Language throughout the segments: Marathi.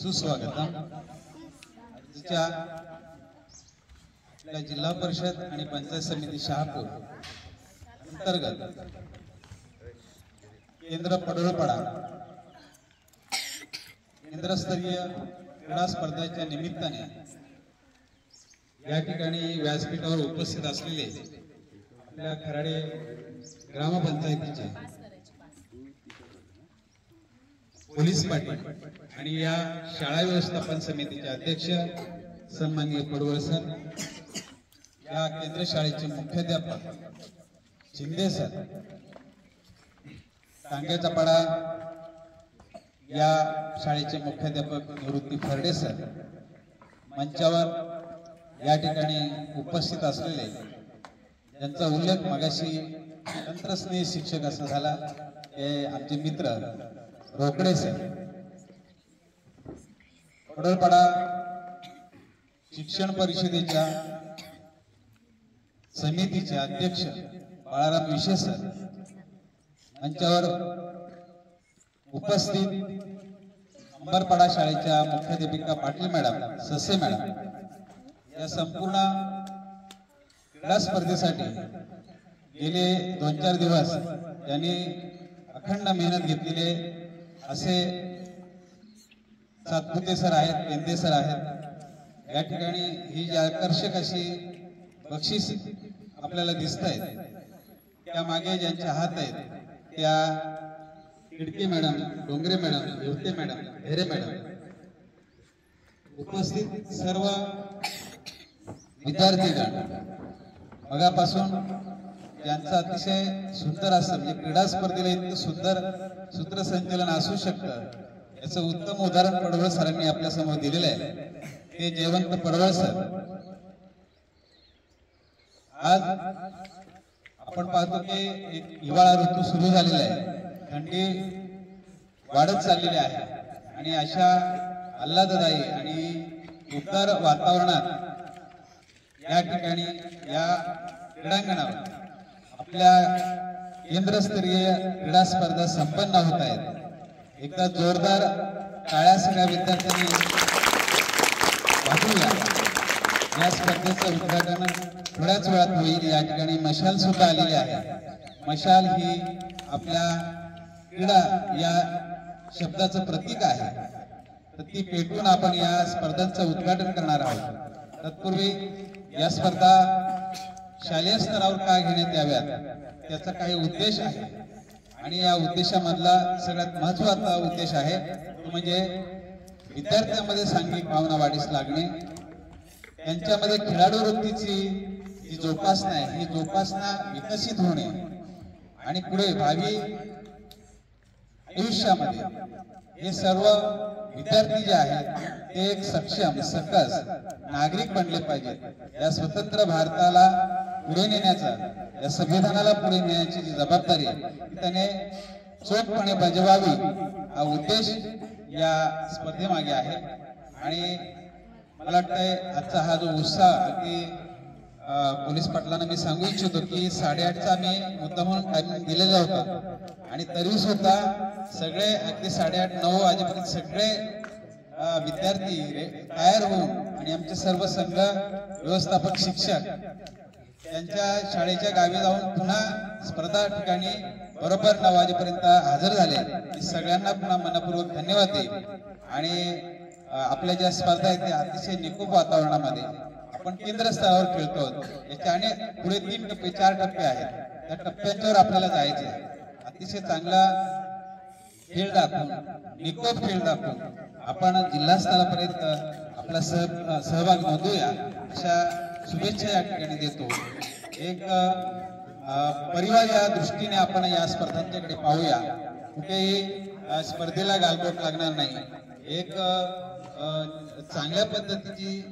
सुस्वागतम। आजच्या आपल्या जिल्हा परिषद आणि पंचायत समिती शहापूर अंतर्गत केंद्र पडोळपाडा केंद्रस्तरीय क्रीडा स्पर्धेच्या निमित्ताने या ठिकाणी व्यासपीठावर उपस्थित असलेले आपल्या खराडे ग्रामपंचायतीचे पोलीस पाटील आणि या शाळा व्यवस्थापन समितीचे अध्यक्ष सन्माननीय पडवळ सर, या केंद्र शाळेचे मुख्याध्यापक शिंदे सर, टांग्याचा पाडा या शाळेचे मुख्याध्यापक निवृत्ती फरडे सर, मंचावर या ठिकाणी उपस्थित असलेले ज्यांचा उल्लेख मगाशी तंत्रस्नेही शिक्षक असा झाला हे आमचे मित्र रोकडे सर, पडोळपाडा शिक्षण परिषदेच्या समितीचे अध्यक्ष बाळाराम विशे सर, मंचावर उपस्थित अंबरपाडा शाळेच्या मुख्याध्यापिका पाटील मॅडम, ससे मॅडम, या संपूर्ण क्रीडा स्पर्धेसाठी गेले 2-4 दिवस त्यांनी अखंड मेहनत घेतलेले असे सातपुते सर आहेत, पेंदे सर आहेत। या ठिकाणी ही जी आकर्षक अशी बक्षीस आपल्याला दिसत आहेत, त्या मागे ज्यांच्या हात आहेत त्या खिडके मॅडम, डोंगरे मॅडम, हिवते मॅडम, हेरे मॅडम, उपस्थित सर्व विद्यार्थीगण मगापासून ज्यांचं अतिशय सुंदर असं म्हणजे क्रीडा स्पर्धेला इतकं सुंदर सूत्रसंचलन असू शकतं याचं उत्तम उदाहरण पडवळ सरांनी आपल्या समोर दिलेलं आहे। ते जयवंत पडवळ सर। आज आपण पाहतो की एक हिवाळा ऋतू सुरू झालेला आहे, थंडी वाढत चाललेली आहे आणि अशा आल्हाददायी आणि उबदार वातावरणात या ठिकाणी या क्रीडांगणावर आपल्या केंद्रस्तरीय क्रीडा स्पर्धा संपन्न होत आहेत। एकदा जोरदार टाळ्या सगळ्या विद्यार्थ्यांनी वाजवूया। या स्पर्धेचं उद्घाटन थोड्याच वेळात होईल। या ठिकाणी मशाल सुद्धा आलेली आहे। मशाल ही आपल्या क्रीडा या शब्दाचं प्रतीक आहे, तर ती पेटून आपण या स्पर्धांचं उद्घाटन करणार आहोत। तत्पूर्वी या स्पर्धा शालेय स्तरावर का घेण्यात याव्यात त्याचा काही उद्देश आहे आणि या उद्देशामधला सगळ्यात महत्त्वाचा उद्देश आहे तो म्हणजे विद्यार्थ्यांमध्ये सांघिक भावना वाढीस लागणे, त्यांच्यामध्ये खेळाडू वृत्तीची जी जोपासना आहे ही जोपासना विकसित होणे आणि पुढे भावी आयुष्यामध्ये हे सर्व विद्यार्थी जे आहेत ते एक सक्षम सकस नागरिक बनले पाहिजेत। या स्वतंत्र भारताला पुढे नेण्याचा, या संविधानाला पुढे नेण्याची जी जबाबदारी आहे त्याने चोखपणे बजावावी हा उद्देश या स्पर्धेमागे आहे। आणि मला वाटतंय आजचा हा जो उत्साह अगदी पोलीस पाटलांना मी सांगू इच्छितो की 8:30चा मी मुद्दामून टायमिंग दिलेला होता आणि तरी सुद्धा सगळे अगदी 8:30-9 वाजेपर्यंत सगळे विद्यार्थी तयार होऊन आणि आमचे सर्व संघ व्यवस्थापक शिक्षक त्यांच्या शाळेच्या गावी जाऊन पुन्हा स्पर्धा ठिकाणी बरोबर 9 वाजेपर्यंत हजर झाले। सगळ्यांना पुन्हा मनपूर्वक धन्यवाद देईल। आणि आपल्या ज्या स्पर्धा आहेत त्या अतिशय निकोप वातावरणामध्ये आपण केंद्र स्तरावर खेळतो। याच्या अनेक पुढे 3 टप्पे 4 टप्पे आहेत, त्या टप्प्यांवर आपल्याला जायचे आहे। अतिशय चांगला खेळ दाखवून, निकोप खेळ दाखवून आपण जिल्हा स्तरापर्यंत आपला सहभाग नोंदवूया अशा शुभेच्छा या ठिकाणी देतो। एक परिवार या दृष्टीने आपण या स्पर्धांच्याकडे पाहूया, कुठेही स्पर्धेला गालबोट लागणार नाही। एक चांगल्या पद्धतीची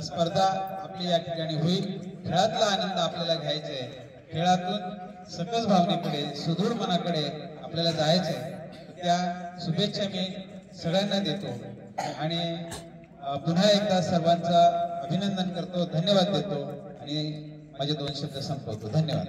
स्पर्धा आपली या ठिकाणी होईल। खेळातला आनंद आपल्याला घ्यायचा आहे, खेळातून सकस भावनेकडे, सुदूर मनाकडे आपल्याला जायचं आहे। त्या शुभेच्छा मी सगळ्यांना देतो आणि पुन्हा एकदा सर्वांचं अभिनंदन करतो, धन्यवाद देतो आणि माझे 2 शब्द संपवतो। धन्यवाद।